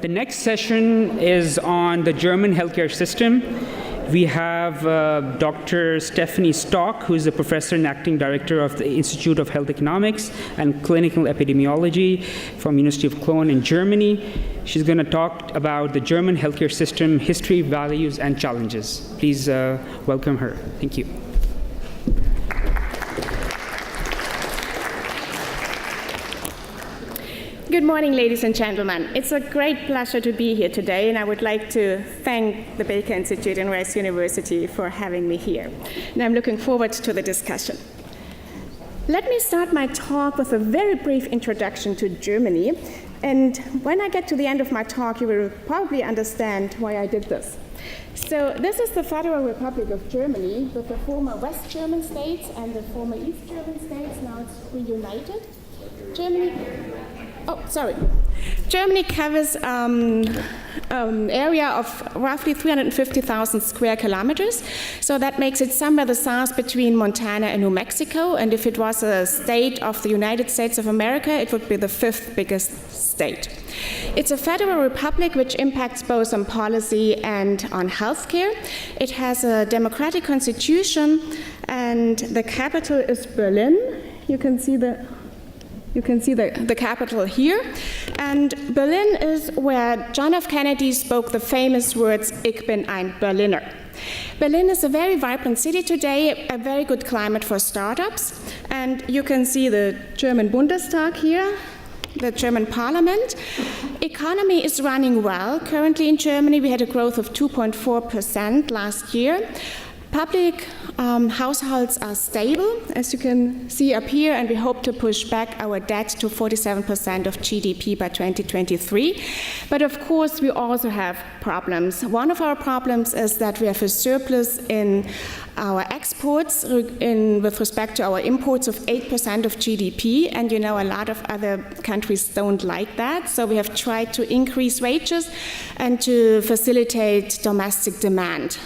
The next session is on the German healthcare system. We have Dr. Stephanie Stock, who is a professor and acting director of the Institute of Health Economics and Clinical Epidemiology from University of Cologne in Germany. She's going to talk about the German healthcare system, history, values, and challenges. Please welcome her. Thank you. Good morning, ladies and gentlemen. It's a great pleasure to be here today, and I would like to thank the Baker Institute and Rice University for having me here. And I'm looking forward to the discussion. Let me start my talk with a very brief introduction to Germany. And when I get to the end of my talk, you will probably understand why I did this. So this is the Federal Republic of Germany with the former West German states and the former East German states. Now it's reunited. Germany covers area of roughly 350,000 square kilometers. So that makes it somewhere the size between Montana and New Mexico. And if it was a state of the United States of America, it would be the 5th biggest state. It's a federal republic which impacts both on policy and on healthcare. It has a democratic constitution, and the capital is Berlin. You can see the capital here. And Berlin is where John F. Kennedy spoke the famous words, "Ich bin ein Berliner." Berlin is a very vibrant city today, a very good climate for startups. And you can see the German Bundestag here, the German parliament. Economy is running well. Currently in Germany, we had a growth of 2.4% last year. Public households are stable, as you can see up here, and we hope to push back our debt to 47% of GDP by 2023. But of course, we also have problems. One of our problems is that we have a surplus in our exports with respect to our imports of 8% of GDP, and you know a lot of other countries don't like that. So we have tried to increase wages and to facilitate domestic demand.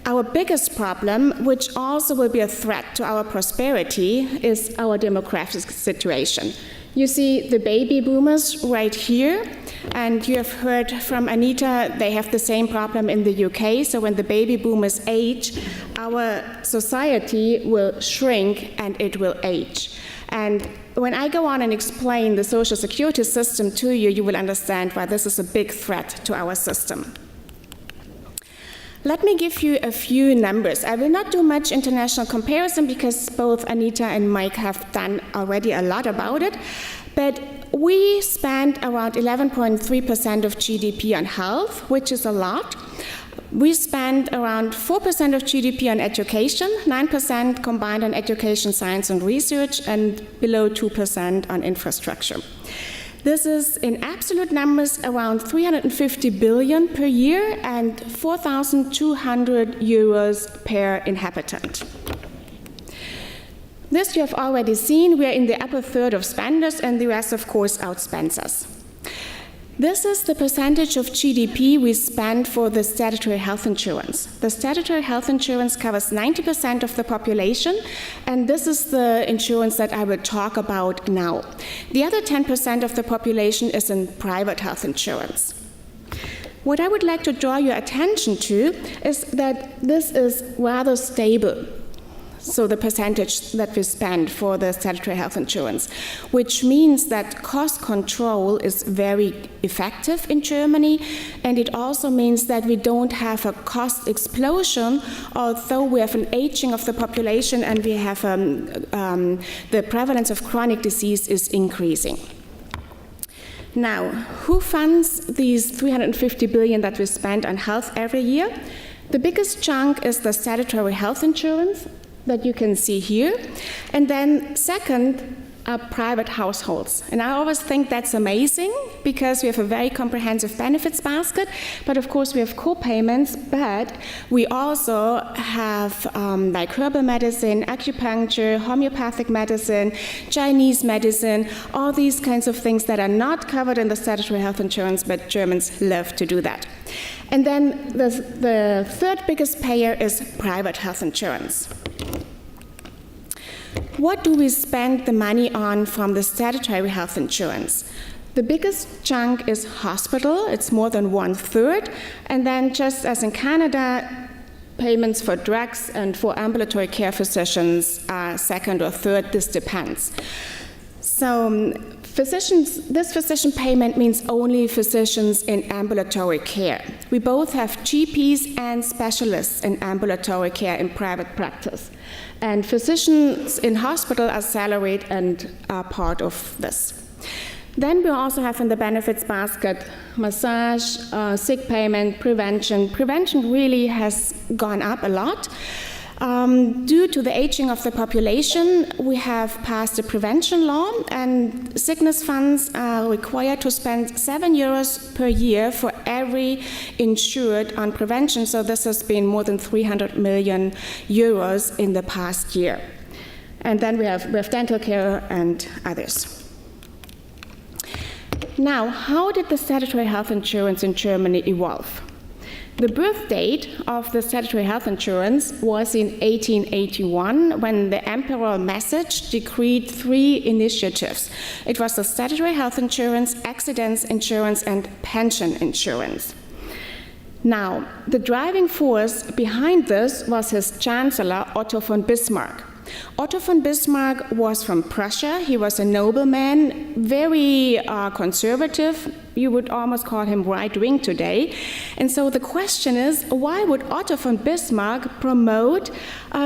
Our biggest problem, which also will be a threat to our prosperity, is our demographic situation. You see the baby boomers right here, and you have heard from Anita, they have the same problem in the UK. So when the baby boomers age, our society will shrink and it will age. And when I go on and explain the social security system to you, you will understand why this is a big threat to our system. Let me give you a few numbers. I will not do much international comparison because both Anita and Mike have done already a lot about it, but we spend around 11.3% of GDP on health, which is a lot. We spend around 4% of GDP on education, 9% combined on education, science, and research, and below 2% on infrastructure. This is, in absolute numbers, around 350 billion per year and 4,200 euros per inhabitant. This you have already seen. We are in the upper third of spenders, and the US, of course, outspends us. This is the percentage of GDP we spend for the statutory health insurance. The statutory health insurance covers 90% of the population, and this is the insurance that I will talk about now. The other 10% of the population is in private health insurance. What I would like to draw your attention to is that this is rather stable. So the percentage that we spend for the statutory health insurance, which means that cost control is very effective in Germany, and it also means that we don't have a cost explosion, although we have an aging of the population and we have the prevalence of chronic disease is increasing. Now, who funds these 350 billion that we spend on health every year? The biggest chunk is the statutory health insurance that you can see here. And then second are private households. And I always think that's amazing because we have a very comprehensive benefits basket, but of course we have co-payments, but we also have like herbal medicine, acupuncture, homeopathic medicine, Chinese medicine, all these kinds of things that are not covered in the statutory health insurance, but Germans love to do that. And then the third biggest payer is private health insurance. What do we spend the money on from the statutory health insurance? The biggest chunk is hospital, it's more than 1/3, and then just as in Canada, payments for drugs and for ambulatory care physicians are second or third, this depends. So this physician payment means only physicians in ambulatory care. We both have GPs and specialists in ambulatory care in private practice. And physicians in hospital are salaried and are part of this. Then we also have in the benefits basket massage, sick payment, prevention. Prevention really has gone up a lot. Due to the aging of the population, we have passed a prevention law, and sickness funds are required to spend €7 per year for every insured on prevention. So this has been more than €300 million in the past year. And then we have dental care and others. Now, how did the statutory health insurance in Germany evolve? The birth date of the statutory health insurance was in 1881, when the imperial message decreed 3 initiatives. It was the statutory health insurance, accidents insurance, and pension insurance. Now, the driving force behind this was his chancellor, Otto von Bismarck. Otto von Bismarck was from Prussia. He was a nobleman, very conservative. You would almost call him right-wing today. And so the question is, why would Otto von Bismarck promote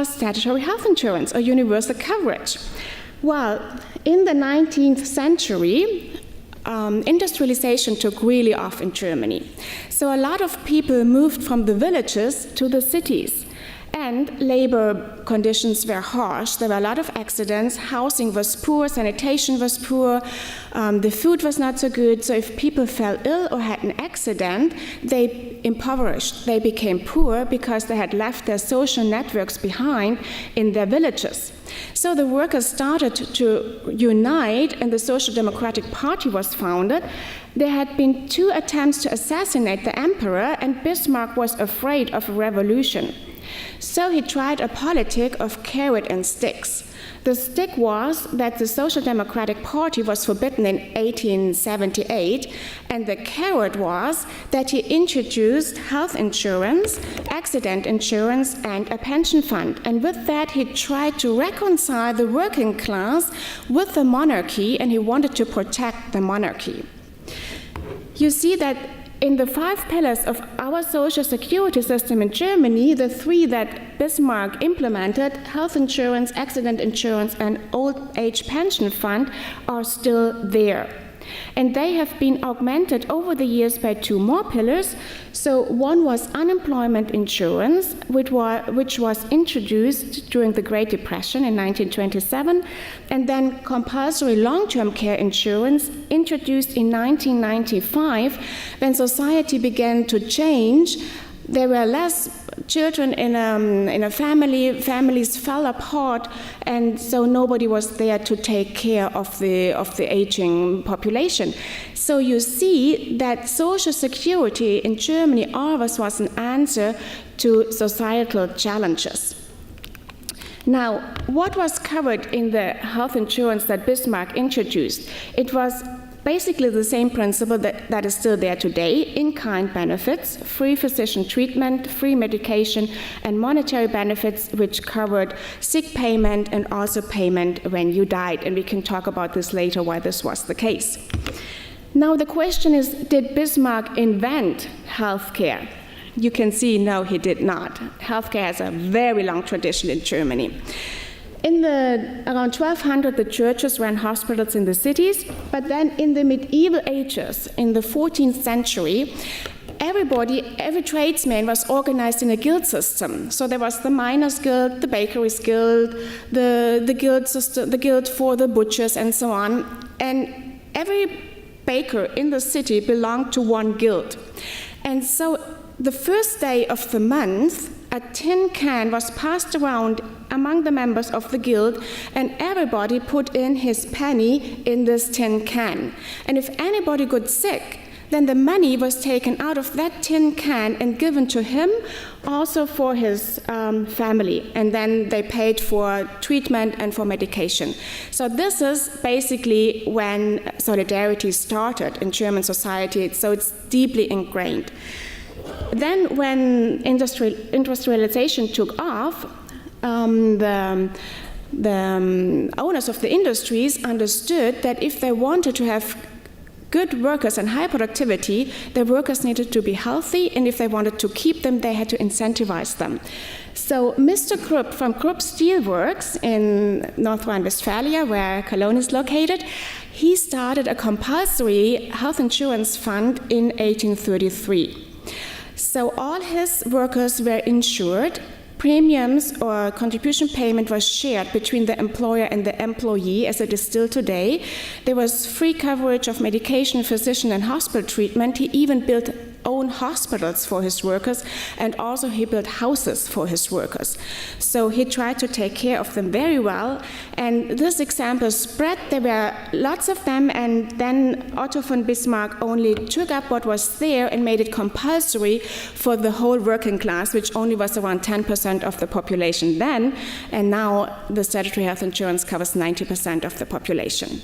statutory health insurance or universal coverage? Well, in the 19th century, industrialization took really off in Germany. So a lot of people moved from the villages to the cities. And labor conditions were harsh. There were a lot of accidents. Housing was poor, sanitation was poor, the food was not so good. So if people fell ill or had an accident, they impoverished. They became poor because they had left their social networks behind in their villages. So the workers started to unite, and the Social Democratic Party was founded. There had been 2 attempts to assassinate the emperor, and Bismarck was afraid of a revolution. So he tried a politic of carrot and sticks. The stick was that the Social Democratic Party was forbidden in 1878, and the carrot was that he introduced health insurance, accident insurance, and a pension fund. And with that, he tried to reconcile the working class with the monarchy, and he wanted to protect the monarchy. You see that in the 5 pillars of our social security system in Germany, the 3 that Bismarck implemented, health insurance, accident insurance, and old age pension fund, are still there. And they have been augmented over the years by 2 more pillars. So one was unemployment insurance, which was introduced during the Great Depression in 1927, and then compulsory long-term care insurance, introduced in 1995, when society began to change. There were less children in a family, families fell apart, and so nobody was there to take care of the aging population. So you see that social security in Germany always was an answer to societal challenges. Now, what was covered in the health insurance that Bismarck introduced? It was basically the same principle that is still there today: in-kind benefits, free physician treatment, free medication, and monetary benefits, which covered sick payment and also payment when you died. And we can talk about this later, why this was the case. Now the question is, did Bismarck invent healthcare? You can see, no, he did not. Healthcare has a very long tradition in Germany. In around 1200, the churches ran hospitals in the cities, but then in the medieval ages, in the 14th century, every tradesman was organized in a guild system. So there was the miners' guild, the bakeries' guild, the guild system, the guild for the butchers, and so on. And every baker in the city belonged to one guild. And so the first day of the month, a tin can was passed around among the members of the guild, and everybody put in his penny in this tin can. And if anybody got sick, then the money was taken out of that tin can and given to him, also for his family. And then they paid for treatment and for medication. So this is basically when solidarity started in German society, so it's deeply ingrained. Then when industrialization took off, the owners of the industries understood that if they wanted to have good workers and high productivity, the workers needed to be healthy, and if they wanted to keep them, they had to incentivize them. So Mr. Krupp from Krupp Steelworks in North Rhine-Westphalia, where Cologne is located, he started a compulsory health insurance fund in 1833. So all his workers were insured. Premiums or contribution payment was shared between the employer and the employee, as it is still today. There was free coverage of medication, physician, and hospital treatment. He even built own hospitals for his workers, and also he built houses for his workers. So he tried to take care of them very well, and this example spread. There were lots of them, and then Otto von Bismarck only took up what was there and made it compulsory for the whole working class, which only was around 10% of the population then, and now the statutory health insurance covers 90% of the population.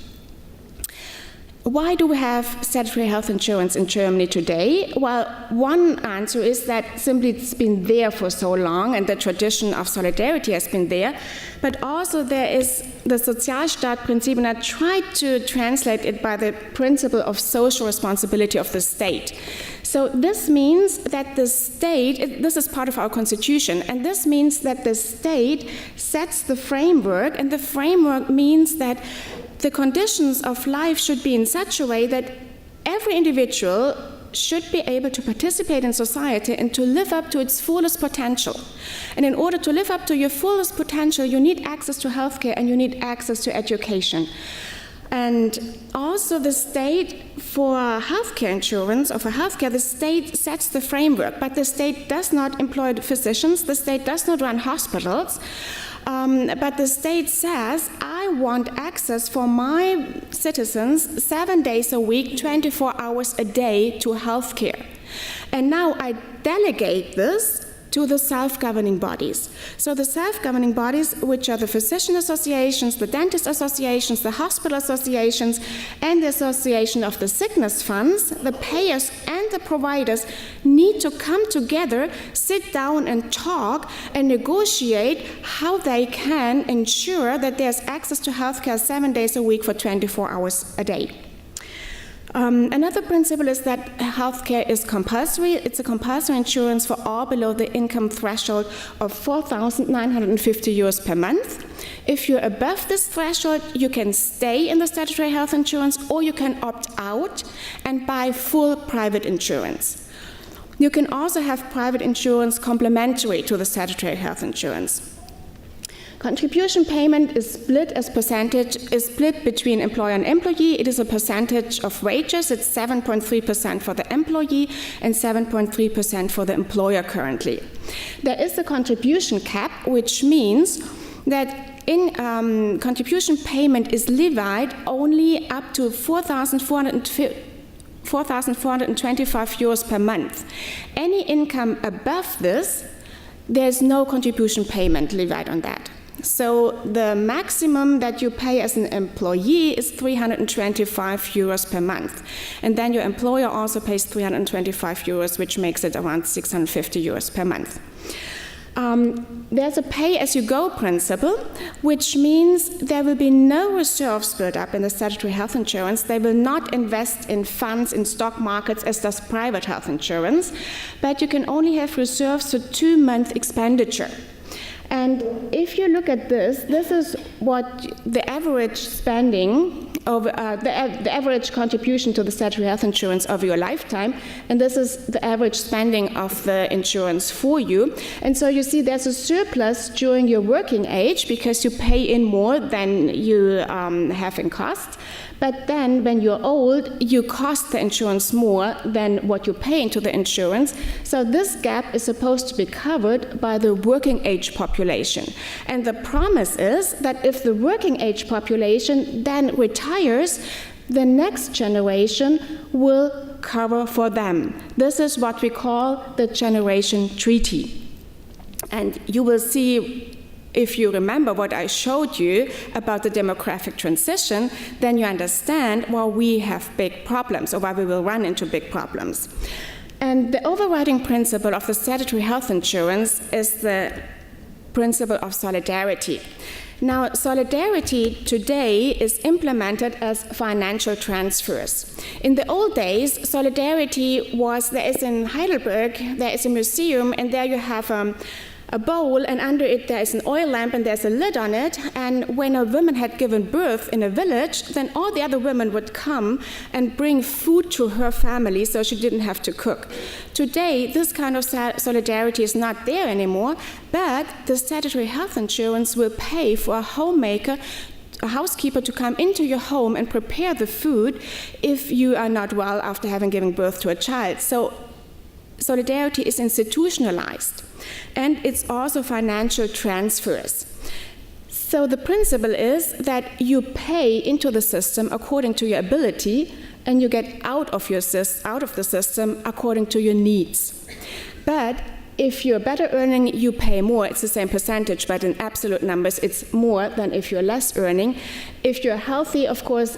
Why do we have statutory health insurance in Germany today? Well, one answer is that simply it's been there for so long and the tradition of solidarity has been there, but also there is the Sozialstaatprinzip, and I tried to translate it by the principle of social responsibility of the state. So this means that the state, this is part of our constitution, and this means that the state sets the framework, and the framework means that the conditions of life should be in such a way that every individual should be able to participate in society and to live up to its fullest potential. And in order to live up to your fullest potential, you need access to healthcare and you need access to education. And also the state, for healthcare insurance or for healthcare, the state sets the framework, but the state does not employ physicians, the state does not run hospitals, but the state says, I want access for my citizens 7 days a week, 24 hours a day to healthcare. And now I delegate this to the self-governing bodies. So the self-governing bodies, which are the physician associations, the dentist associations, the hospital associations, and the association of the sickness funds, the payers and the providers need to come together, sit down and talk and negotiate how they can ensure that there's access to healthcare 7 days a week for 24 hours a day. Another principle is that healthcare is compulsory. It's a compulsory insurance for all below the income threshold of 4,950 euros per month. If you're above this threshold, you can stay in the statutory health insurance, or you can opt out and buy full private insurance. You can also have private insurance complementary to the statutory health insurance. Contribution payment is split between employer and employee. It is a percentage of wages. It's 7.3% for the employee and 7.3% for the employer currently. There is a contribution cap, which means that contribution payment is levied only up to 4,425 euros per month. Any income above this, there's no contribution payment levied on that. So the maximum that you pay as an employee is 325 euros per month. And then your employer also pays 325 euros, which makes it around 650 euros per month. There's a pay-as-you-go principle, which means there will be no reserves built up in the statutory health insurance. They will not invest in funds in stock markets as does private health insurance, but you can only have reserves for 2-month expenditure. And if you look at this, this is what the average spending of the average contribution to the statutory health insurance over your lifetime, and this is the average spending of the insurance for you. And so you see there's a surplus during your working age because you pay in more than you have in cost. But then when you're old, you cost the insurance more than what you pay into the insurance. So this gap is supposed to be covered by the working age population. And the promise is that if the working age population then retires, the next generation will cover for them. This is what we call the Generation Treaty. And you will see, if you remember what I showed you about the demographic transition, then you understand why we have big problems, or why we will run into big problems. And the overriding principle of the statutory health insurance is the principle of solidarity. Now, solidarity today is implemented as financial transfers. In the old days, solidarity was, there is in Heidelberg, there is a museum, and there you have a bowl, and under it there is an oil lamp and there's a lid on it, and when a woman had given birth in a village, then all the other women would come and bring food to her family so she didn't have to cook. Today, this kind of solidarity is not there anymore, but the statutory health insurance will pay for a homemaker, a housekeeper, to come into your home and prepare the food if you are not well after having given birth to a child. So solidarity is institutionalized. And it's also financial transfers. So the principle is that you pay into the system according to your ability, and you get out of the system according to your needs. But if you're better earning, you pay more. It's the same percentage, but in absolute numbers, it's more than if you're less earning. If you're healthy, of course,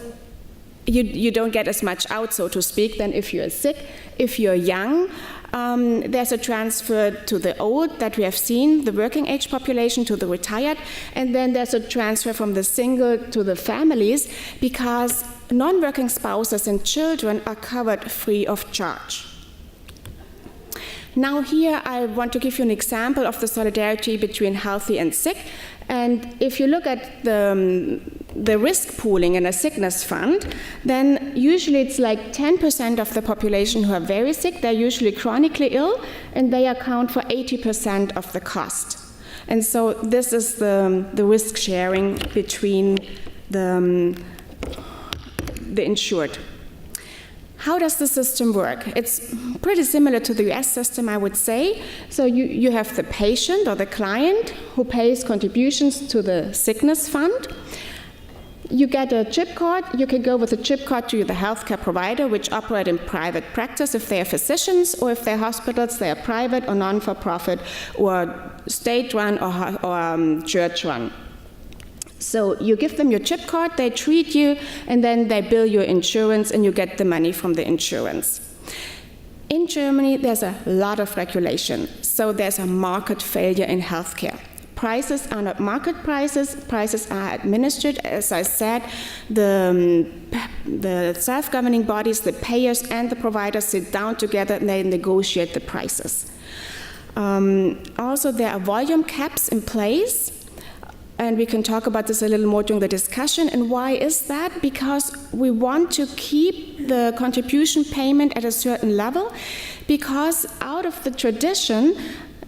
you don't get as much out, so to speak, than if you're sick. If you're young, there's a transfer to the old that we have seen, the working age population to the retired, and then there's a transfer from the single to the families, because non-working spouses and children are covered free of charge. Now here I want to give you an example of the solidarity between healthy and sick. And if you look at the risk pooling in a sickness fund, then usually it's like 10% of the population who are very sick. They're usually chronically ill, and they account for 80% of the cost. And so this is the risk sharing between the insured. How does the system work? It's pretty similar to the US system, I would say. So you have the patient or the client who pays contributions to the sickness fund. You get a chip card. You can go with a chip card to the healthcare provider, which operate in private practice if they are physicians, or if they're hospitals, they are private or non-for-profit, or state-run or church-run. So you give them your chip card, they treat you, and then they bill your insurance, and you get the money from the insurance. In Germany, there's a lot of regulation, so there's a market failure in healthcare. Prices are not market prices, prices are administered. As I said, the self-governing bodies, the payers and the providers sit down together and they negotiate the prices. Also, there are volume caps in place. And we can talk about this a little more during the discussion. And why is that? Because we want to keep the contribution payment at a certain level, because out of the tradition,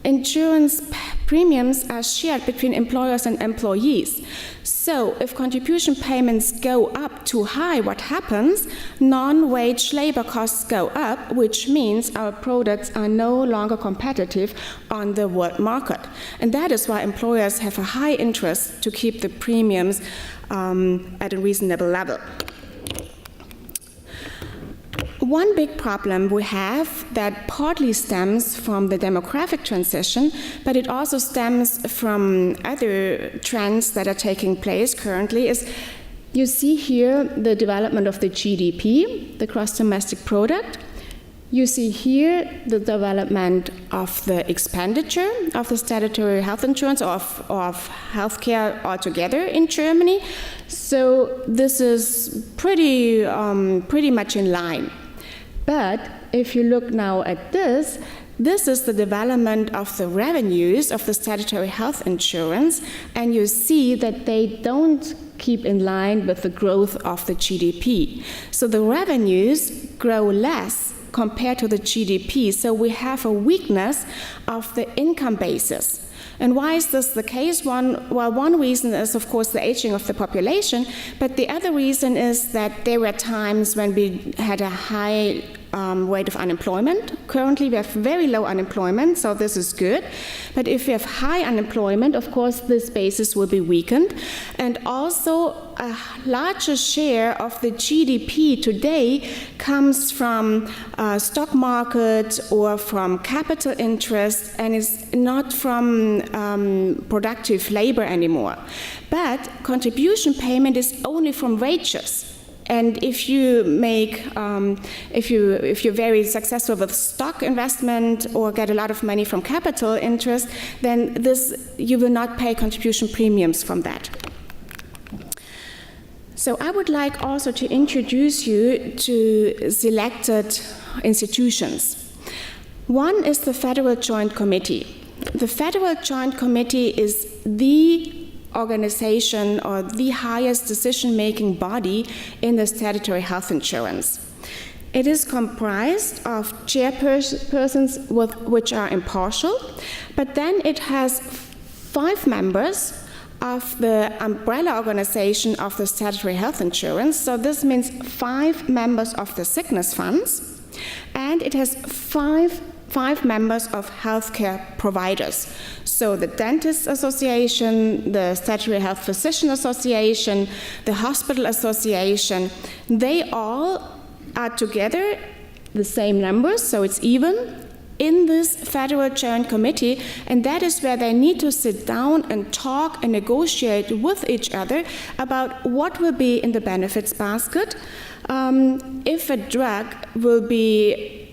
insurance premiums are shared between employers and employees. So if contribution payments go up too high, what happens? Non-wage labor costs go up, which means our products are no longer competitive on the world market. And that is why employers have a high interest to keep the premiums at a reasonable level. One big problem we have that partly stems from the demographic transition, but it also stems from other trends that are taking place currently, is you see here the development of the GDP, the gross domestic product. You see here the development of the expenditure of the statutory health insurance, or of healthcare altogether in Germany. So this is pretty much in line. But if you look now at this is the development of the revenues of the statutory health insurance, and you see that they don't keep in line with the growth of the GDP. So the revenues grow less compared to the GDP, so we have a weakness of the income basis. And why is this the case? One reason is, of course, the aging of the population, but the other reason is that there were times when we had a high rate of unemployment. Currently, we have very low unemployment, so this is good. But if we have high unemployment, of course, this basis will be weakened. And also, a larger share of the GDP today comes from stock market or from capital interest, and is not from productive labor anymore. But contribution payment is only from wages. And if you make, if you're very successful with stock investment or get a lot of money from capital interest, then you will not pay contribution premiums from that. So I would like also to introduce you to selected institutions. One is the Federal Joint Committee. The Federal Joint Committee is the organization or the highest decision-making body in the statutory health insurance. It is comprised of chairpersons which are impartial, but then it has 5 members of the umbrella organization of the statutory health insurance. So this means 5 members of the sickness funds, and it has 5 members of healthcare providers. So the Dentists Association, the Statutory Health Physician Association, the Hospital Association, they all are together, the same numbers, so it's even, in this Federal Joint Committee, and that is where they need to sit down and talk and negotiate with each other about what will be in the benefits basket, if a drug will be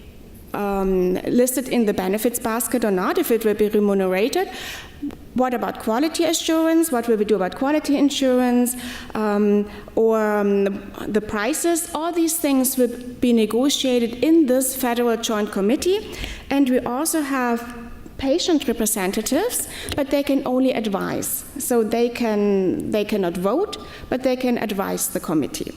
listed in the benefits basket or not, if it will be remunerated. What about quality assurance? What will we do about quality insurance? The prices? All these things will be negotiated in this Federal Joint Committee. And we also have patient representatives, but they can only advise. So they cannot vote, but they can advise the committee.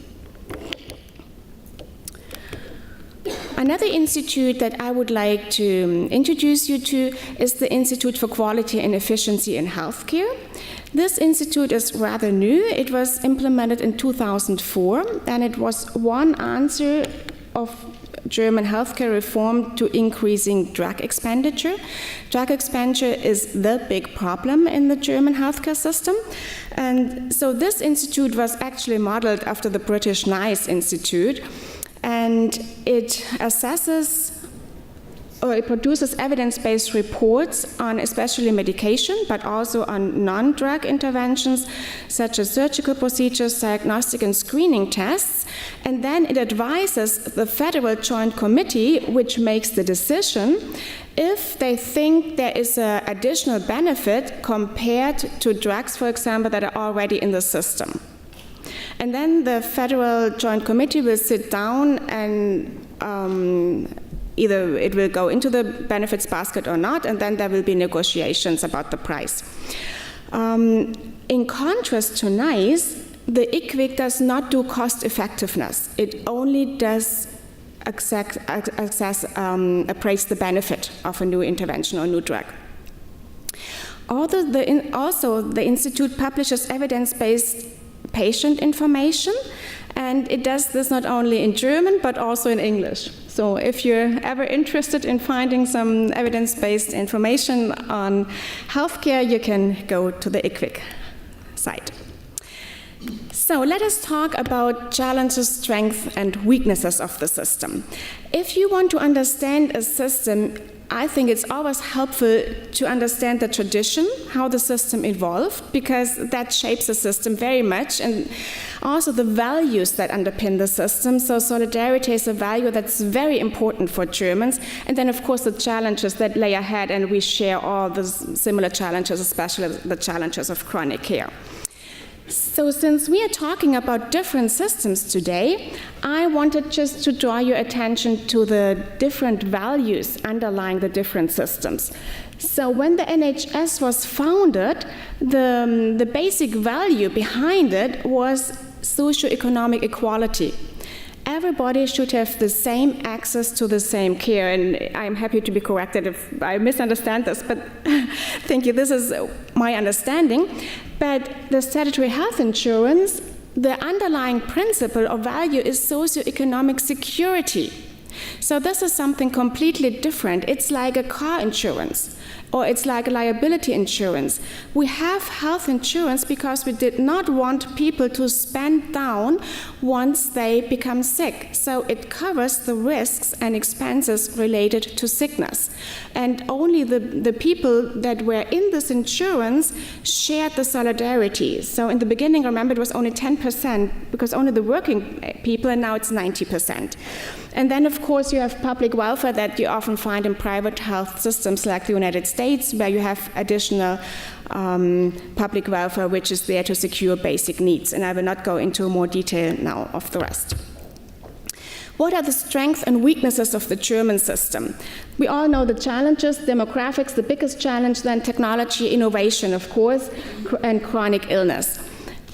Another institute that I would like to introduce you to is the Institute for Quality and Efficiency in Healthcare. This institute is rather new. It was implemented in 2004, and it was one answer of German healthcare reform to increasing drug expenditure. Drug expenditure is the big problem in the German healthcare system. And so this institute was actually modeled after the British NICE Institute. And it assesses, or it produces evidence-based reports on especially medication, but also on non-drug interventions, such as surgical procedures, diagnostic and screening tests. And then it advises the Federal Joint Committee, which makes the decision, if they think there is an additional benefit compared to drugs, for example, that are already in the system. And then the Federal Joint Committee will sit down and either it will go into the benefits basket or not, and then there will be negotiations about the price. In contrast to NICE, the IQWiG does not do cost effectiveness. It only does appraise the benefit of a new intervention or new drug. Also, the Institute publishes evidence-based patient information, and it does this not only in German but also in English. So if you're ever interested in finding some evidence-based information on healthcare, you can go to the IQWiG site. So let us talk about challenges, strengths, and weaknesses of the system. If you want to understand a system, I think it's always helpful to understand the tradition, how the system evolved, because that shapes the system very much, and also the values that underpin the system. So solidarity is a value that's very important for Germans, and then of course the challenges that lay ahead, and we share all the similar challenges, especially the challenges of chronic care. So since we are talking about different systems today, I wanted just to draw your attention to the different values underlying the different systems. So when the NHS was founded, the basic value behind it was socioeconomic equality. Everybody should have the same access to the same care, and I'm happy to be corrected if I misunderstand this, but thank you, this is my understanding. But the statutory health insurance, the underlying principle or value is socioeconomic security. So this is something completely different. It's like a car insurance, or it's like a liability insurance. We have health insurance because we did not want people to spend down once they become sick. So it covers the risks and expenses related to sickness. And only the people that were in this insurance shared the solidarity. So in the beginning, remember, it was only 10% because only the working people, and now it's 90%. And then, of course, you have public welfare that you often find in private health systems like the United States, where you have additional public welfare, which is there to secure basic needs. And I will not go into more detail now of the rest. What are the strengths and weaknesses of the German system? We all know the challenges, demographics, the biggest challenge, then technology, innovation, of course, and chronic illness.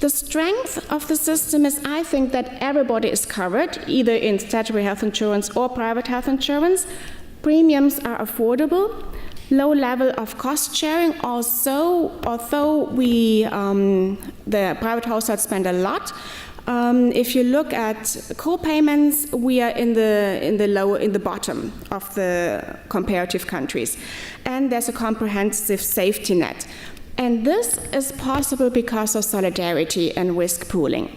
The strength of the system is, I think, that everybody is covered, either in statutory health insurance or private health insurance. Premiums are affordable, low level of cost sharing. Also, although the private households spend a lot, if you look at co-payments, we are in the bottom of the comparative countries, and there's a comprehensive safety net. And this is possible because of solidarity and risk pooling.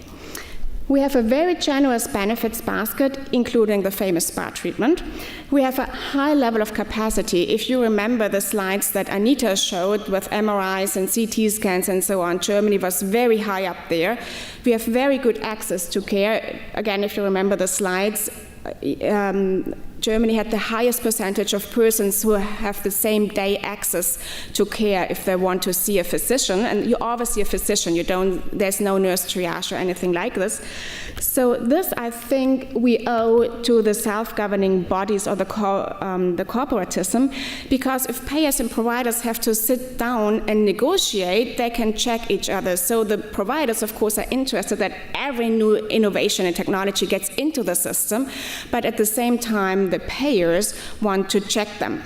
We have a very generous benefits basket, including the famous spa treatment. We have a high level of capacity. If you remember the slides that Anita showed with MRIs and CT scans and so on, Germany was very high up there. We have very good access to care. Again, if you remember the slides, Germany had the highest percentage of persons who have the same day access to care if they want to see a physician. And you always see a physician. There's no nurse triage or anything like this. So this, I think, we owe to the self-governing bodies or the corporatism, because if payers and providers have to sit down and negotiate, they can check each other. So the providers, of course, are interested that every new innovation and technology gets into the system, but at the same time, the payers want to check them.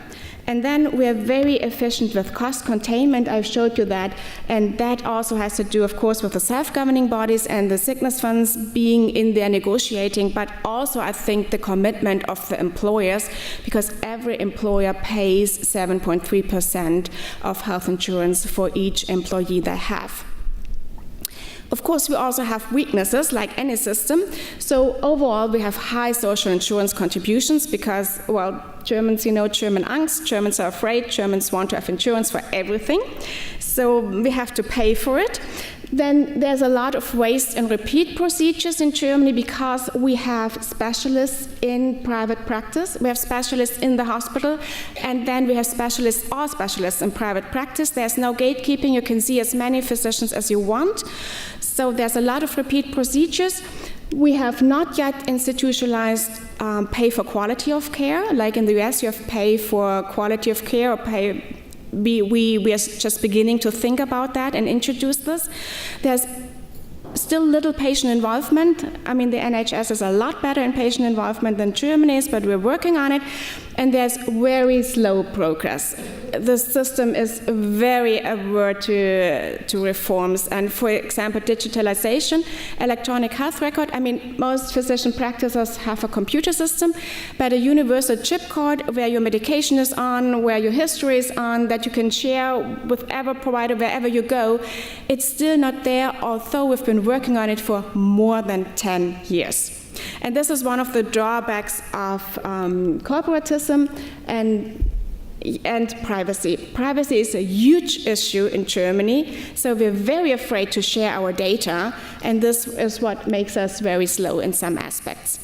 And then we are very efficient with cost containment. I've showed you that. And that also has to do, of course, with the self-governing bodies and the sickness funds being in there negotiating, but also, I think, the commitment of the employers, because every employer pays 7.3% of health insurance for each employee they have. Of course, we also have weaknesses, like any system. So overall, we have high social insurance contributions because, well, Germans, German Angst, Germans are afraid, Germans want to have insurance for everything. So we have to pay for it. Then there's a lot of waste and repeat procedures in Germany because we have specialists in private practice, we have specialists in the hospital, and then we have all specialists in private practice. There's no gatekeeping. You can see as many physicians as you want. So there's a lot of repeat procedures. We have not yet institutionalized pay for quality of care. Like in the US, you have pay for quality of care or pay. We are just beginning to think about that and introduce this. There's still little patient involvement. I mean, the NHS is a lot better in patient involvement than Germany is, but we're working on it. And there's very slow progress. The system is very aware to reforms. And for example, digitalization, electronic health record. I mean, most physician practices have a computer system, but a universal chip card where your medication is on, where your history is on, that you can share with every provider wherever you go, it's still not there, although we've been working on it for more than 10 years. And this is one of the drawbacks of corporatism and privacy. Privacy is a huge issue in Germany, so we're very afraid to share our data, and this is what makes us very slow in some aspects.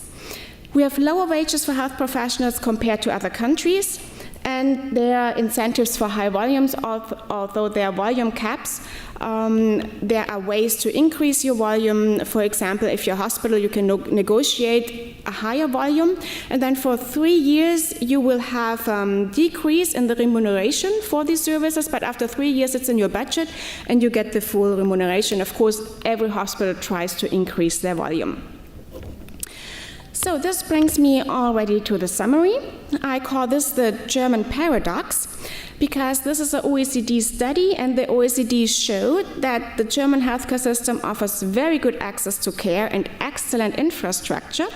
We have lower wages for health professionals compared to other countries, and there are incentives for high volumes, although there are volume caps. There are ways to increase your volume. For example, if you're a hospital, you can negotiate a higher volume, and then for 3 years you will have decrease in the remuneration for these services, but after 3 years it's in your budget and you get the full remuneration. Of course, every hospital tries to increase their volume. So this brings me already to the summary. I call this the German paradox, because this is an OECD study, and the OECD showed that the German healthcare system offers very good access to care and excellent infrastructure.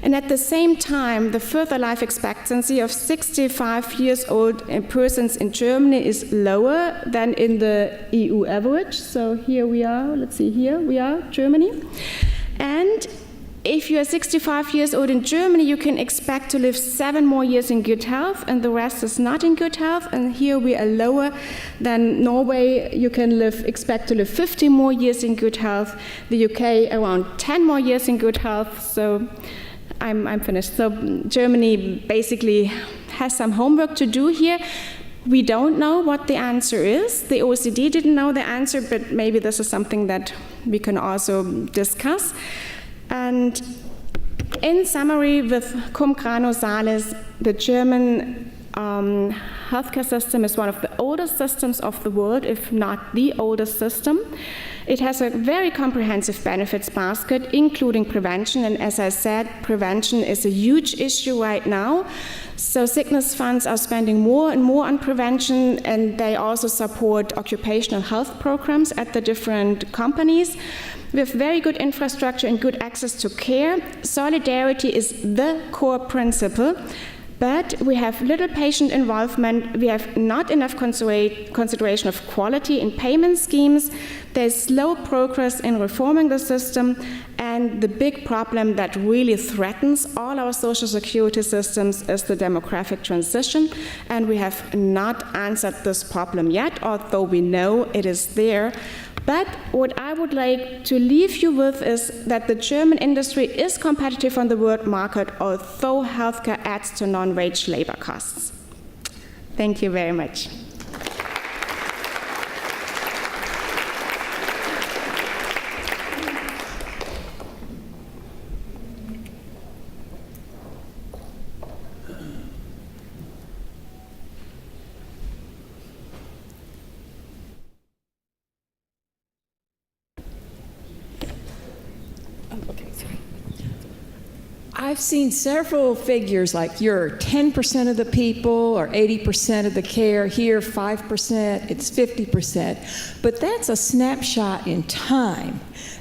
And at the same time, the further life expectancy of 65 years old persons in Germany is lower than in the EU average. So here we are, let's see, here we are, Germany. And if you are 65 years old in Germany, you can expect to live 7 more years in good health, and the rest is not in good health. And here we are lower than Norway. You can expect to live 50 more years in good health. The UK around 10 more years in good health. So I'm finished. So Germany basically has some homework to do here. We don't know what the answer is. The OECD didn't know the answer, but maybe this is something that we can also discuss. And in summary, with cum grano salis, the German healthcare system is one of the oldest systems of the world, if not the oldest system. It has a very comprehensive benefits basket, including prevention. And as I said, prevention is a huge issue right now. So sickness funds are spending more and more on prevention, and they also support occupational health programs at the different companies. We have very good infrastructure and good access to care. Solidarity is the core principle, but we have little patient involvement. We have not enough consideration of quality in payment schemes. There's slow progress in reforming the system, and the big problem that really threatens all our social security systems is the demographic transition, and we have not answered this problem yet, although we know it is there. But what I would like to leave you with is that the German industry is competitive on the world market, although healthcare adds to non-wage labor costs. Thank you very much. I've seen several figures like you're 10% of the people or 80% of the care, here 5%, it's 50%. But that's a snapshot in time.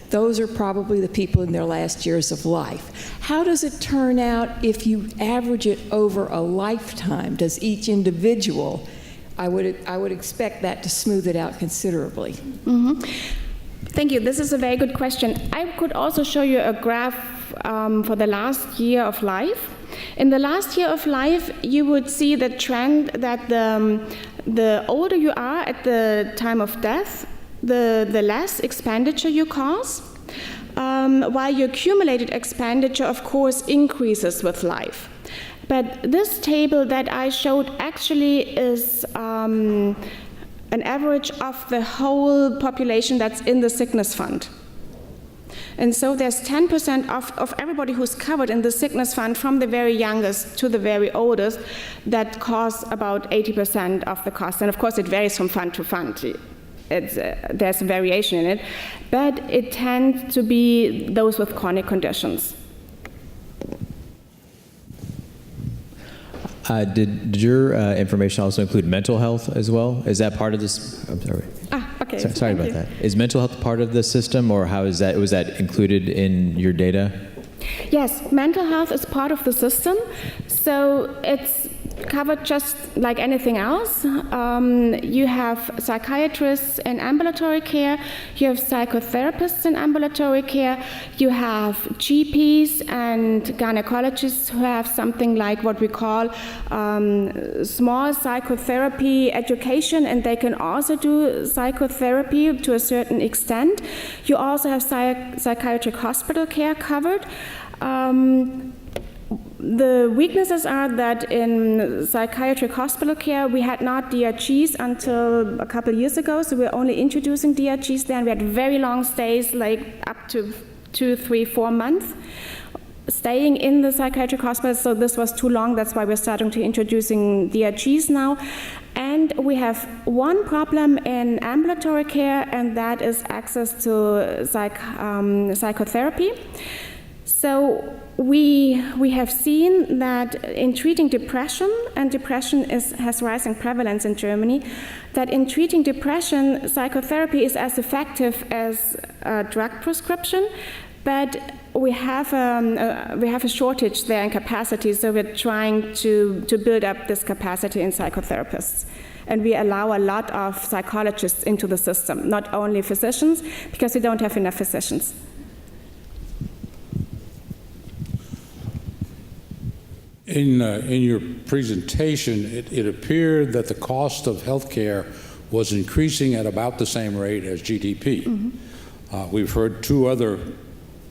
Those are probably the people in their last years of life. How does it turn out if you average it over a lifetime? Does each individual, I would expect that to smooth it out considerably. Mm-hmm. Thank you. This is a very good question. I could also show you a graph for the last year of life. In the last year of life, you would see the trend that the older you are at the time of death, the less expenditure you cause, while your accumulated expenditure, of course, increases with life. But this table that I showed actually is an average of the whole population that's in the sickness fund. And so there's 10% of everybody who's covered in the sickness fund, from the very youngest to the very oldest, that costs about 80% of the cost. And of course, it varies from fund to fund. There's a variation in it, but it tends to be those with chronic conditions. Did your information also include mental health as well? Is that part of this? I'm sorry. Okay. Sorry about that. Is mental health part of the system, or how is that? Was that included in your data? Yes, mental health is part of the system, so it's covered just like anything else. You have psychiatrists in ambulatory care, you have psychotherapists in ambulatory care, you have GPs and gynecologists who have something like what we call small psychotherapy education, and they can also do psychotherapy to a certain extent. You also have psychiatric hospital care covered. The weaknesses are that in psychiatric hospital care, we had not DRGs until a couple of years ago, so we're only introducing DRGs there, and we had very long stays, like up to 2, 3, 4 months, staying in the psychiatric hospital, so this was too long. That's why we're starting to introducing DRGs now. And we have one problem in ambulatory care, and that is access to psychotherapy. So we have seen that in treating depression, and depression has rising prevalence in Germany, that in treating depression, psychotherapy is as effective as a drug prescription. But we have a shortage there in capacity, so we're trying to build up this capacity in psychotherapists. And we allow a lot of psychologists into the system, not only physicians, because we don't have enough physicians. In your presentation, it appeared that the cost of healthcare was increasing at about the same rate as GDP. Mm-hmm. We've heard two other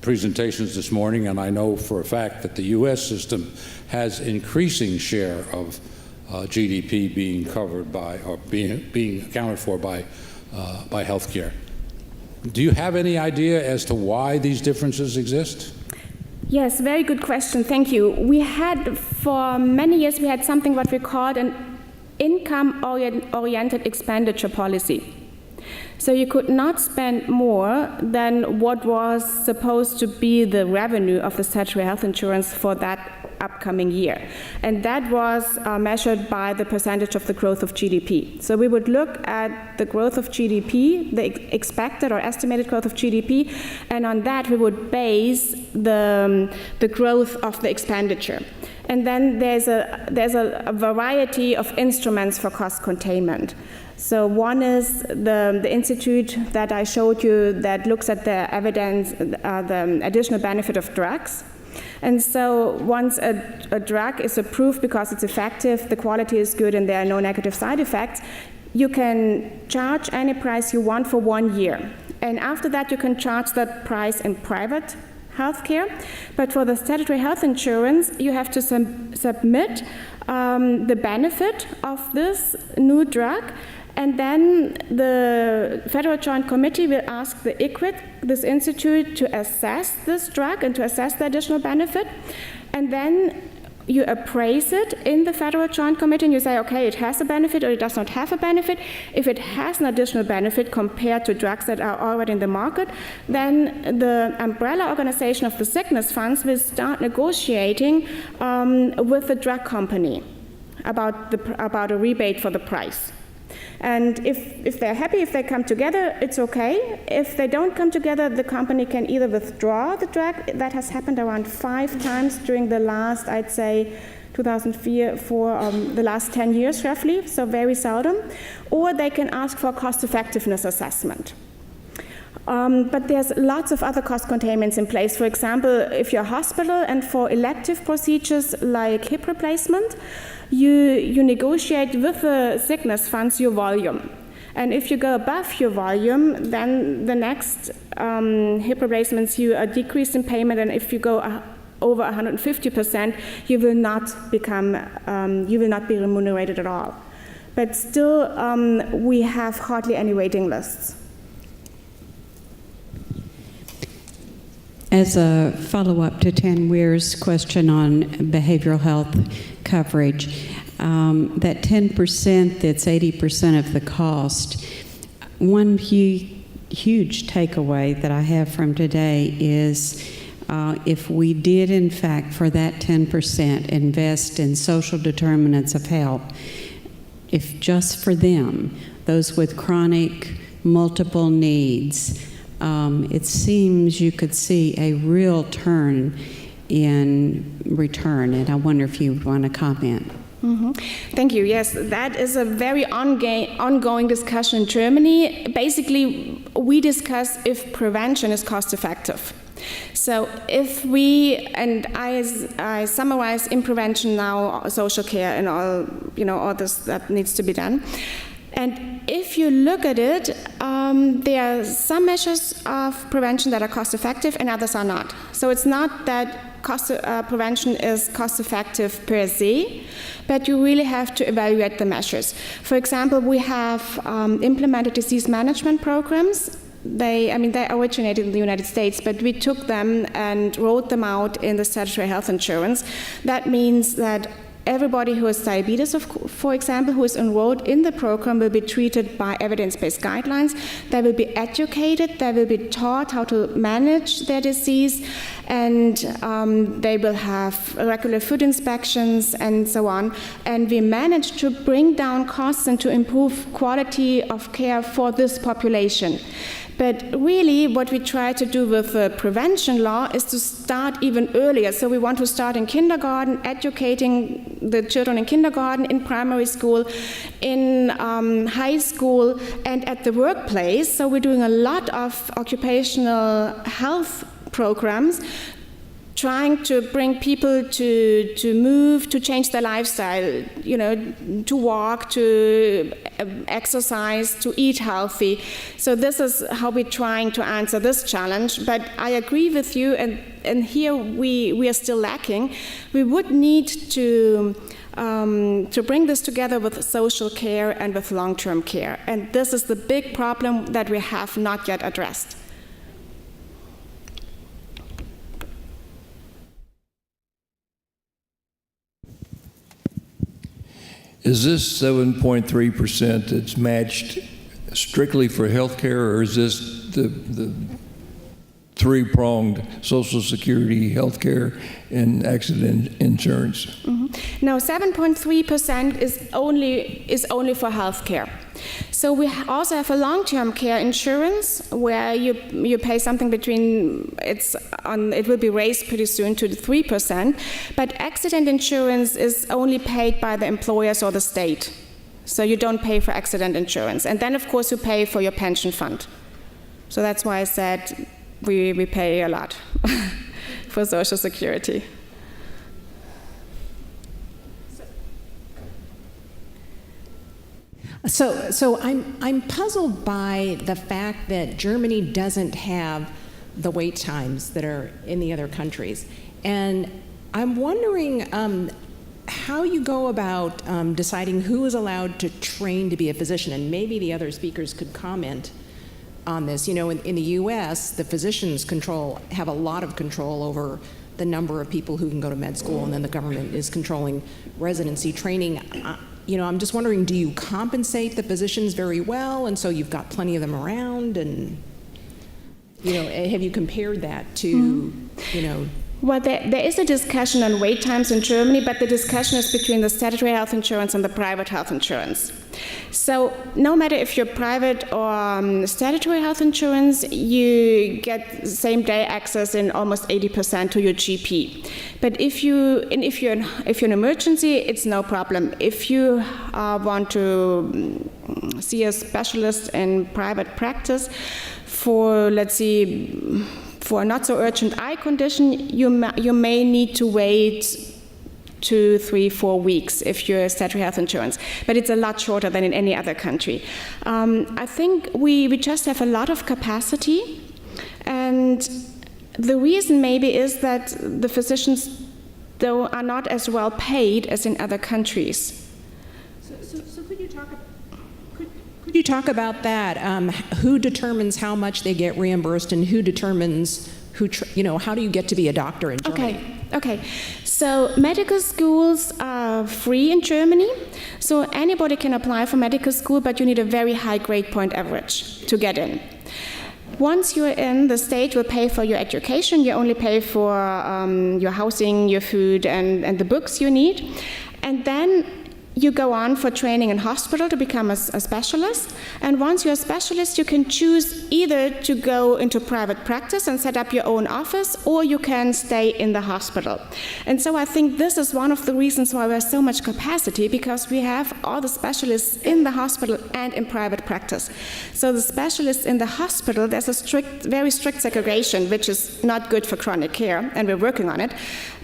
presentations this morning, and I know for a fact that the U.S. system has increasing share of GDP being covered by, or being accounted for by healthcare. Do you have any idea as to why these differences exist? Yes, very good question, thank you. We had, for many years, we had something what we called an income-oriented expenditure policy. So you could not spend more than what was supposed to be the revenue of the statutory health insurance for that upcoming year. And that was measured by the percentage of the growth of GDP. So we would look at the growth of GDP, the expected or estimated growth of GDP, and on that we would base the growth of the expenditure. And then there's a variety of instruments for cost containment. So one is the institute that I showed you that looks at the evidence, the additional benefit of drugs. And so once a drug is approved because it's effective, the quality is good, and there are no negative side effects, you can charge any price you want for 1 year. And after that, you can charge that price in private healthcare. But for the statutory health insurance, you have to submit the benefit of this new drug. And then the Federal Joint Committee will ask the ICWIT, this institute, to assess this drug and to assess the additional benefit. And then you appraise it in the Federal Joint Committee and you say, okay, it has a benefit or it does not have a benefit. If it has an additional benefit compared to drugs that are already in the market, then the umbrella organization of the sickness funds will start negotiating with the drug company about a rebate for the price. And if they're happy, if they come together, it's okay. If they don't come together, the company can either withdraw the drug. That has happened around 5 times during the last, I'd say, 2004, the last 10 years roughly, so very seldom. Or they can ask for a cost-effectiveness assessment. But there's lots of other cost containments in place. For example, if you're a hospital and for elective procedures like hip replacement, you negotiate with the sickness funds your volume. And if you go above your volume, then the next hip replacements, you are decreased in payment, and if you go over 150%, you will not be remunerated at all. But still, we have hardly any waiting lists. As a follow-up to Tan Weir's question on behavioral health coverage, that 10% that's 80% of the cost, one huge takeaway that I have from today is if we did, in fact, for that 10% invest in social determinants of health, if just for them, those with chronic multiple needs, it seems you could see a real turn in return, and I wonder if you want to comment. Mm-hmm. Thank you. Yes, that is a very ongoing discussion in Germany. Basically, we discuss if prevention is cost effective. So if we, and I summarize in prevention now social care and all this that needs to be done. And if you look at it, there are some measures of prevention that are cost-effective and others are not. So it's not that prevention is cost-effective per se, but you really have to evaluate the measures. For example, we have implemented disease management programs. They originated in the United States, but we took them and rolled them out in the statutory health insurance. That means that everybody who has diabetes, for example, who is enrolled in the program will be treated by evidence-based guidelines. They will be educated, they will be taught how to manage their disease, and they will have regular food inspections and so on. And we managed to bring down costs and to improve quality of care for this population. But really, what we try to do with the prevention law is to start even earlier. So we want to start in kindergarten, educating the children in kindergarten, in primary school, in high school, and at the workplace. So we're doing a lot of occupational health programs, trying to bring people to move, to change their lifestyle, to walk, to exercise, to eat healthy. So this is how we're trying to answer this challenge. But I agree with you, and here we are still lacking. We would need to bring this together with social care and with long-term care. And this is the big problem that we have not yet addressed. Is this 7.3% that's matched strictly for health care, or is this the three-pronged Social Security, health care, and accident insurance? Mm-hmm. No, 7.3% is only for health care. So we also have a long-term care insurance where you pay something between, it will be raised pretty soon to 3%, but accident insurance is only paid by the employers or the state. So you don't pay for accident insurance. And then, of course, you pay for your pension fund. So that's why I said we pay a lot for Social Security. So I'm puzzled by the fact that Germany doesn't have the wait times that are in the other countries, and I'm wondering how you go about deciding who is allowed to train to be a physician, and maybe the other speakers could comment on this. In the U.S., the physicians have a lot of control over the number of people who can go to med school, and then the government is controlling residency training. I'm just wondering, do you compensate the physicians very well, and so you've got plenty of them around, and have you compared that to, Well, there is a discussion on wait times in Germany, but the discussion is between the statutory health insurance and the private health insurance. So no matter if you're private or statutory health insurance, you get same-day access in almost 80% to your GP. But if you're an emergency, it's no problem. If you want to see a specialist in private practice for, let's see, for a not-so-urgent eye condition, you may need to wait 2, 3, 4 weeks if you're statutory health insurance, but it's a lot shorter than in any other country. I think we just have a lot of capacity, and the reason maybe is that the physicians, though, are not as well paid as in other countries. So could you talk about... Could you talk about that? Who determines how much they get reimbursed, and who determines how do you get to be a doctor in Germany? Okay. So medical schools are free in Germany. So anybody can apply for medical school, but you need a very high grade point average to get in. Once you're in, the state will pay for your education. You only pay for your housing, your food, and the books you need. And then you go on for training in hospital to become a specialist. And once you're a specialist, you can choose either to go into private practice and set up your own office, or you can stay in the hospital. And so I think this is one of the reasons why we have so much capacity, because we have all the specialists in the hospital and in private practice. So the specialists in the hospital, there's a very strict segregation, which is not good for chronic care, and we're working on it.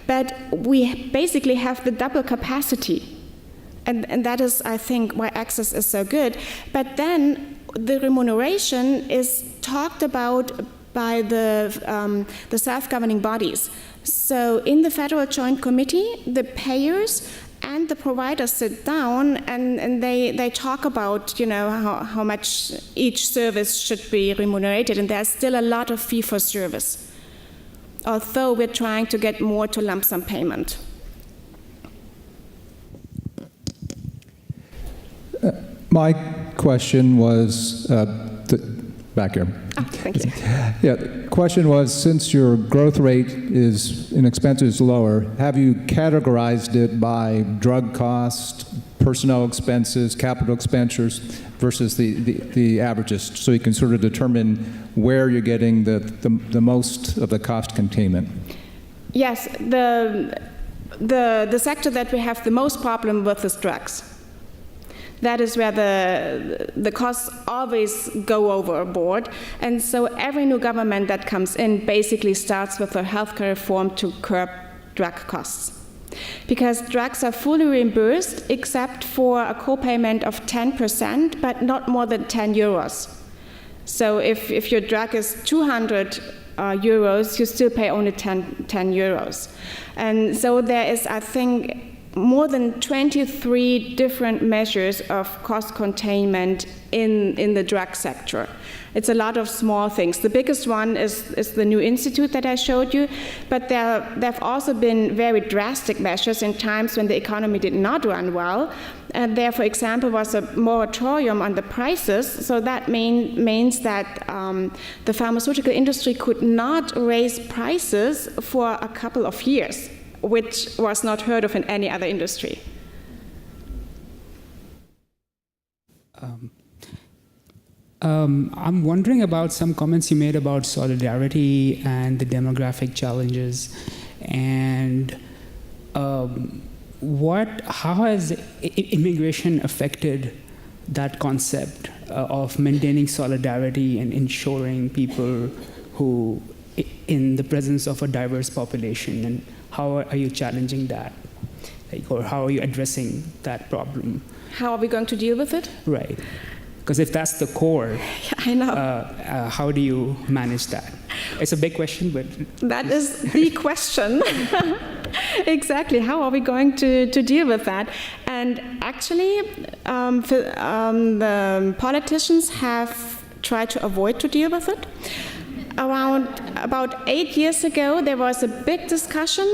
But we basically have the double capacity. And that is, I think, why access is so good. But then the remuneration is talked about by the self-governing bodies. So in the Federal Joint Committee, the payers and the providers sit down and they talk about, how much each service should be remunerated. And there's still a lot of fee-for-service, although we're trying to get more to lump sum payment. My question was, back here. Oh, thank you. Yeah, the question was, since your growth rate in expenses lower, have you categorized it by drug cost, personnel expenses, capital expenditures versus the averages, so you can sort of determine where you're getting the most of the cost containment? Yes, the sector that we have the most problem with is drugs. That is where the costs always go overboard. And so every new government that comes in basically starts with a healthcare reform to curb drug costs. Because drugs are fully reimbursed except for a co-payment of 10%, but not more than 10 euros. So if your drug is 200 euros, you still pay only 10 euros. And so there is, I think, more than 23 different measures of cost containment in the drug sector. It's a lot of small things. The biggest one is the new institute that I showed you, but there have also been very drastic measures in times when the economy did not run well. And there, for example, was a moratorium on the prices, so that means that the pharmaceutical industry could not raise prices for a couple of years, which was not heard of in any other industry. I'm wondering about some comments you made about solidarity and the demographic challenges, and how has immigration affected that concept of maintaining solidarity and ensuring people who, in the presence of a diverse population, and how are you challenging that? Or how are you addressing that problem? How are we going to deal with it? Right. Because if that's the core, I know. How do you manage that? It's a big question, but... That is the question. Exactly. How are we going to deal with that? And actually, the politicians have tried to avoid to deal with it. About 8 years ago, there was a big discussion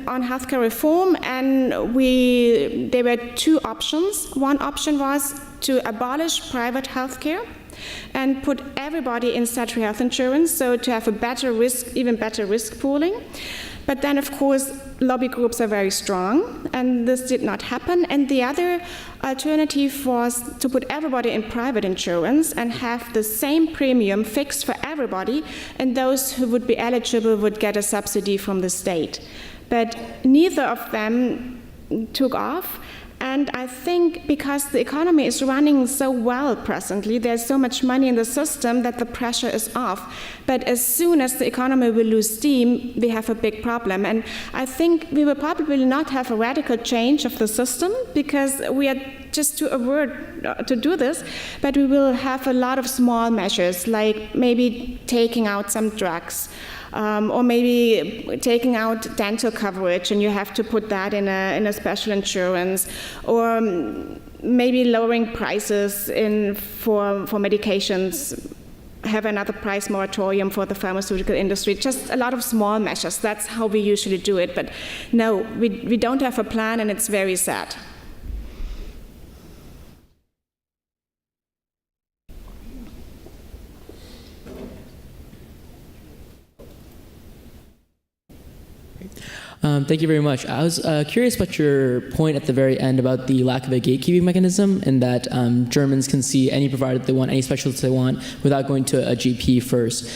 on healthcare reform, and there were two options. One option was to abolish private healthcare and put everybody in statutory health insurance, so to have even better risk pooling. But then, of course, lobby groups are very strong, and this did not happen. And the other alternative was to put everybody in private insurance and have the same premium fixed for everybody, and those who would be eligible would get a subsidy from the state. But neither of them took off. And I think because the economy is running so well presently, there's so much money in the system that the pressure is off. But as soon as the economy will lose steam, we have a big problem. And I think we will probably not have a radical change of the system because we are just too aware to do this, but we will have a lot of small measures, like maybe taking out some drugs, or maybe taking out dental coverage, and you have to put that in a special insurance, or maybe lowering prices for medications, have another price moratorium for the pharmaceutical industry. Just a lot of small measures. That's how we usually do it. But no, we don't have a plan, and it's very sad. Thank you very much. I was curious about your point at the very end about the lack of a gatekeeping mechanism, and that Germans can see any provider that they want, any specialist they want, without going to a GP first.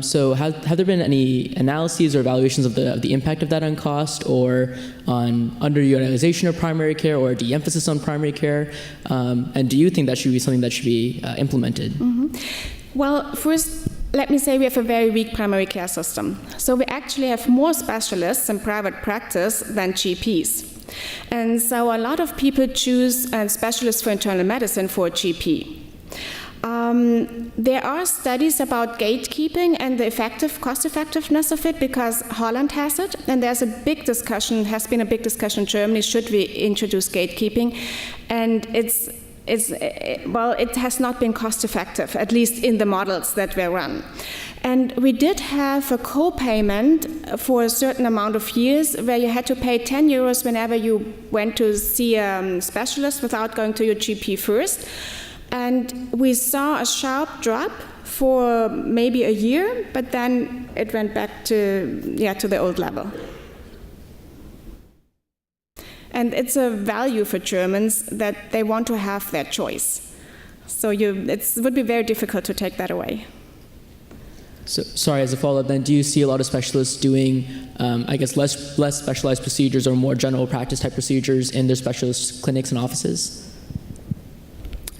So have there been any analyses or evaluations of the impact of that on cost, or on underutilization of primary care, or de-emphasis on primary care? And do you think that should be something that should be implemented? Mm-hmm. Well, first, let me say we have a very weak primary care system. So we actually have more specialists in private practice than GPs. And so a lot of people choose specialists for internal medicine for a GP. There are studies about gatekeeping and the cost-effectiveness of it, because Holland has it, and there's a big discussion, has been a big discussion in Germany, should we introduce gatekeeping? And it has not been cost-effective, at least in the models that were run. And we did have a co-payment for a certain amount of years where you had to pay 10 euros whenever you went to see a specialist without going to your GP first. And we saw a sharp drop for maybe a year, but then it went back to the old level. And it's a value for Germans that they want to have their choice. So it would be very difficult to take that away. So, sorry, as a follow-up then, do you see a lot of specialists doing, I guess, less specialized procedures or more general practice type procedures in their specialist clinics and offices?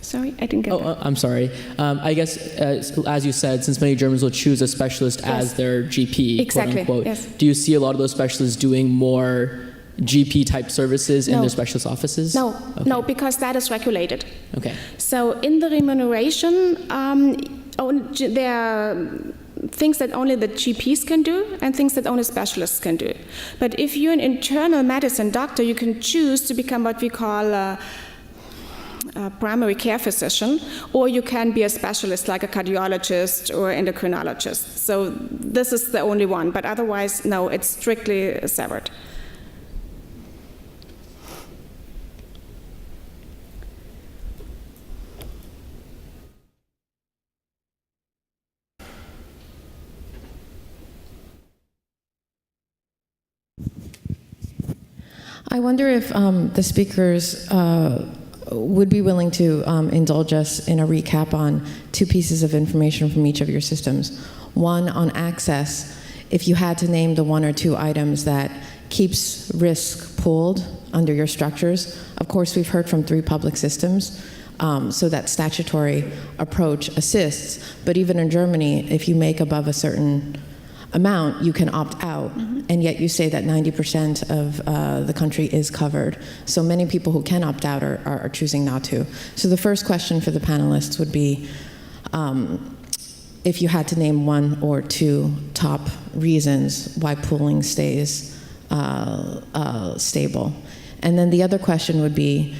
Sorry, I didn't get that. I'm sorry. I guess, as you said, since many Germans will choose a specialist as their GP, exactly, quote unquote, yes. do you see a lot of those specialists doing more GP-type services in their specialist offices? No, okay. no, because that is regulated. Okay. So in the remuneration, there are things that only the GPs can do and things that only specialists can do. But if you're an internal medicine doctor, you can choose to become what we call a primary care physician, or you can be a specialist like a cardiologist or endocrinologist. So this is the only one, but otherwise, no, it's strictly severed. I wonder if the speakers would be willing to indulge us in a recap on two pieces of information from each of your systems. One on access, if you had to name the one or two items that keeps risk pooled under your structures. Of course, we've heard from 3 public systems, so that statutory approach assists. But even in Germany, if you make above a certain amount, you can opt out, and yet you say that 90% of the country is covered. So many people who can opt out are choosing not to. So the first question for the panelists would be, if you had to name 1 or 2 top reasons why pooling stays stable. And then the other question would be,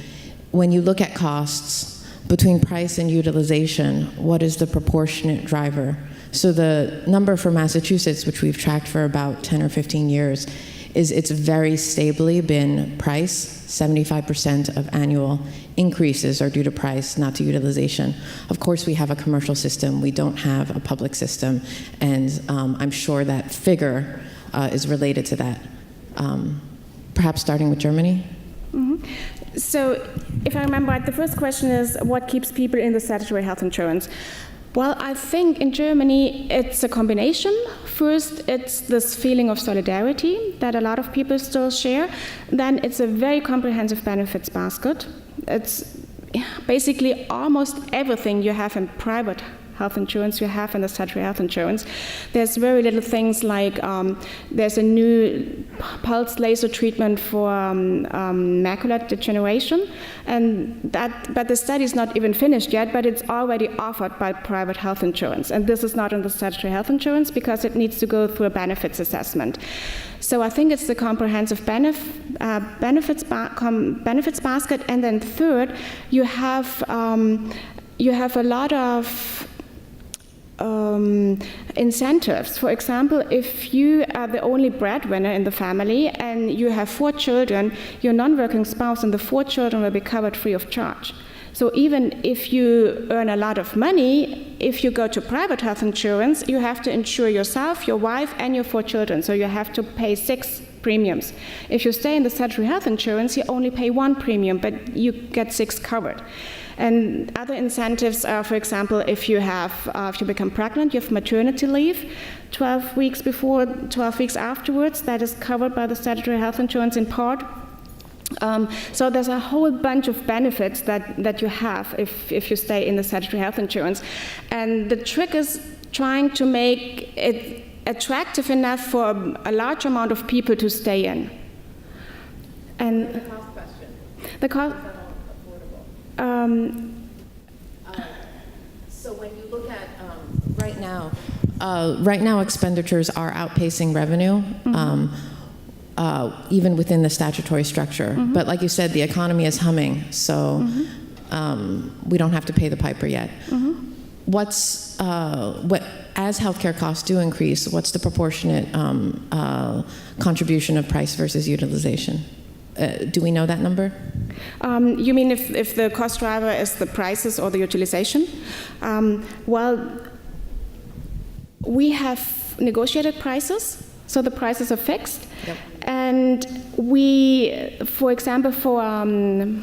when you look at costs between price and utilization, what is the proportionate driver? So the number for Massachusetts, which we've tracked for about 10 or 15 years, is it's very stably been price. 75% of annual increases are due to price, not to utilization. Of course, we have a commercial system. We don't have a public system. And I'm sure that figure is related to that. Perhaps starting with Germany? So if I remember right, the first question is what keeps people in the statutory health insurance? Well, I think in Germany it's a combination. First, it's this feeling of solidarity that a lot of people still share. Then it's a very comprehensive benefits basket. It's basically almost everything you have in private health insurance you have in the statutory health insurance. There's very little things like there's a new pulse laser treatment for macular degeneration, but the study is not even finished yet, but it's already offered by private health insurance. And this is not in the statutory health insurance because it needs to go through a benefits assessment. So I think it's the comprehensive benefits basket. And then third, you have a lot of incentives. For example, if you are the only breadwinner in the family and you have 4 children, your non-working spouse and the 4 children will be covered free of charge. So even if you earn a lot of money, if you go to private health insurance, you have to insure yourself, your wife, and your 4 children. So you have to pay 6 premiums. If you stay in the statutory health insurance, you only pay 1 premium, but you get 6 covered. And other incentives are, for example, if you become pregnant, you have maternity leave, 12 weeks before, 12 weeks afterwards. That is covered by the statutory health insurance in part. So there's a whole bunch of benefits that you have if you stay in the statutory health insurance. And the trick is trying to make it attractive enough for a large amount of people to stay in. And the cost question. The cost. So when you look at right now expenditures are outpacing revenue, even within the statutory structure. But like you said, the economy is humming, so we don't have to pay the piper yet. As healthcare costs do increase, what's the proportionate contribution of price versus utilization? Do we know that number? You mean if the cost driver is the prices or the utilization? Well, we have negotiated prices, So the prices are fixed. Yep. And we, for example, for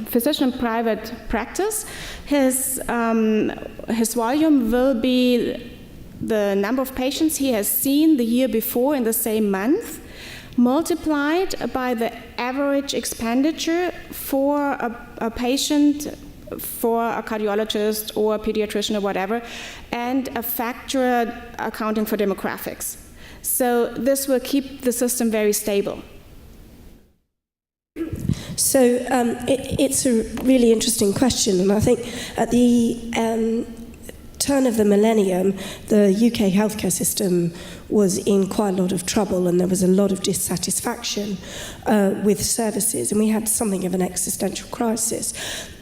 physician private practice, his volume will be the number of patients he has seen the year before in the same month, multiplied by the average expenditure for a patient, for a cardiologist or a pediatrician or whatever, and a factor accounting for demographics. So this will keep the system very stable. So it's a really interesting question, and I think at the turn of the millennium, the UK healthcare system was in quite a lot of trouble, and there was a lot of dissatisfaction with services, and we had something of an existential crisis.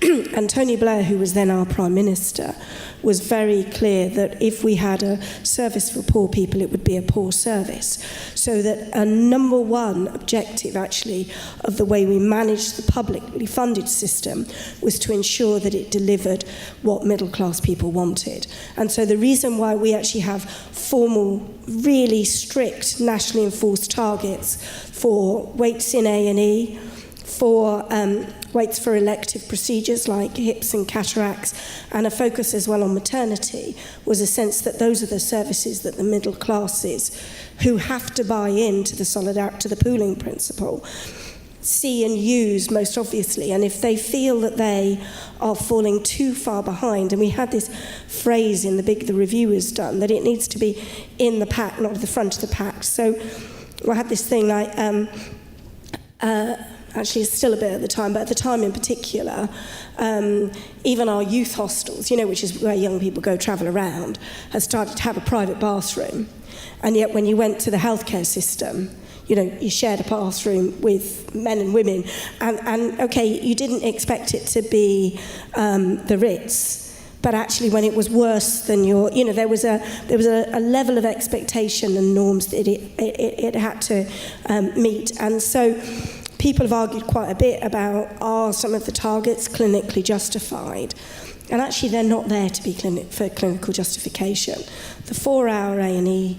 And Tony Blair, who was then our Prime Minister, was very clear that if we had a service for poor people, it would be a poor service. So that a number one objective, actually, of the way we managed the publicly funded system was to ensure that it delivered what middle-class people wanted. And so the reason why we actually have formal, really strict, nationally enforced targets for weights in A&E, for weights for elective procedures like hips and cataracts, and a focus as well on maternity, was a sense that those are the services that the middle classes, who have to buy into the pooling principle, see and use most obviously. And if they feel that they are falling too far behind, and we had this phrase in the review was done, that it needs to be in the pack, not at the front of the pack. So I had this thing like, actually it's still a bit at the time, but at the time in particular, even our youth hostels, which is where young people go travel around, has started to have a private bathroom. And yet when you went to the healthcare system, you shared a bathroom with men and women, and okay, you didn't expect it to be the Ritz, but actually when it was worse than there was a level of expectation and norms that it had to meet. And so people have argued quite a bit about, are some of the targets clinically justified? And actually they're not there to be for clinical justification. The 4-hour A&E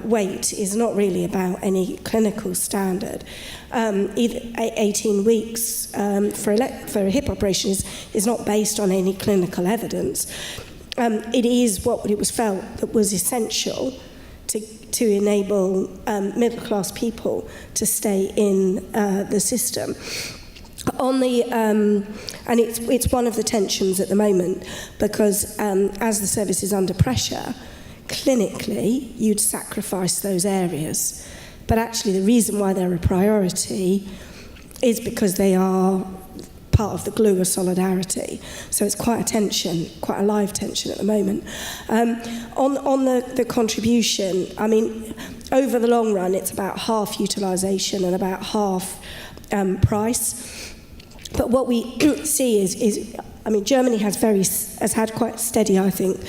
wait is not really about any clinical standard. Either 18 weeks for a hip operation is not based on any clinical evidence. It is what it was felt that was essential to enable middle-class people to stay in the system. And it's one of the tensions at the moment, because as the service is under pressure, clinically, you'd sacrifice those areas. But actually, the reason why they're a priority is because they are part of the glue of solidarity. So it's quite a tension, quite a live tension at the moment. On the contribution, I mean, over the long run, it's about half utilisation and about half price. But what we see is I mean, Germany has had quite steady, I think,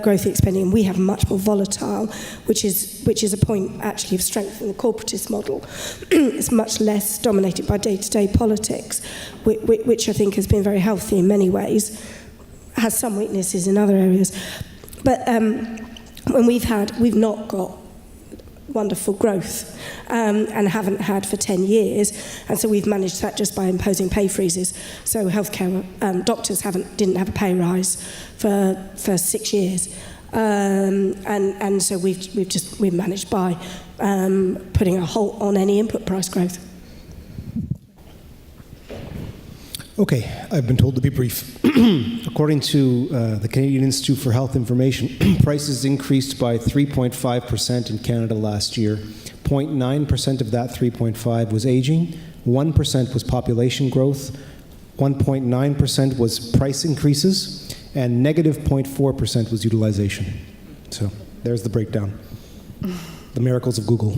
growth expending, and we have much more volatile, which is a point actually of strength in the corporatist model. It's much less dominated by day-to-day politics, which I think has been very healthy in many ways, has some weaknesses in other areas. But when we've not got wonderful growth and haven't had for 10 years, and so we've managed that just by imposing pay freezes. So healthcare doctors didn't have a pay rise for 6 years, and so we've managed by putting a halt on any input price growth. Okay, I've been told to be brief. According to the Canadian Institute for Health Information, prices increased by 3.5% in Canada last year. 0.9% of that 3.5 was aging, 1% was population growth, 1.9% was price increases, and negative 0.4% was utilization. So there's the breakdown. The miracles of Google.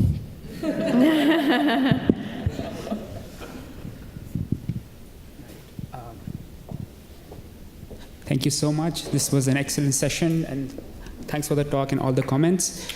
Thank you so much. This was an excellent session, and thanks for the talk and all the comments.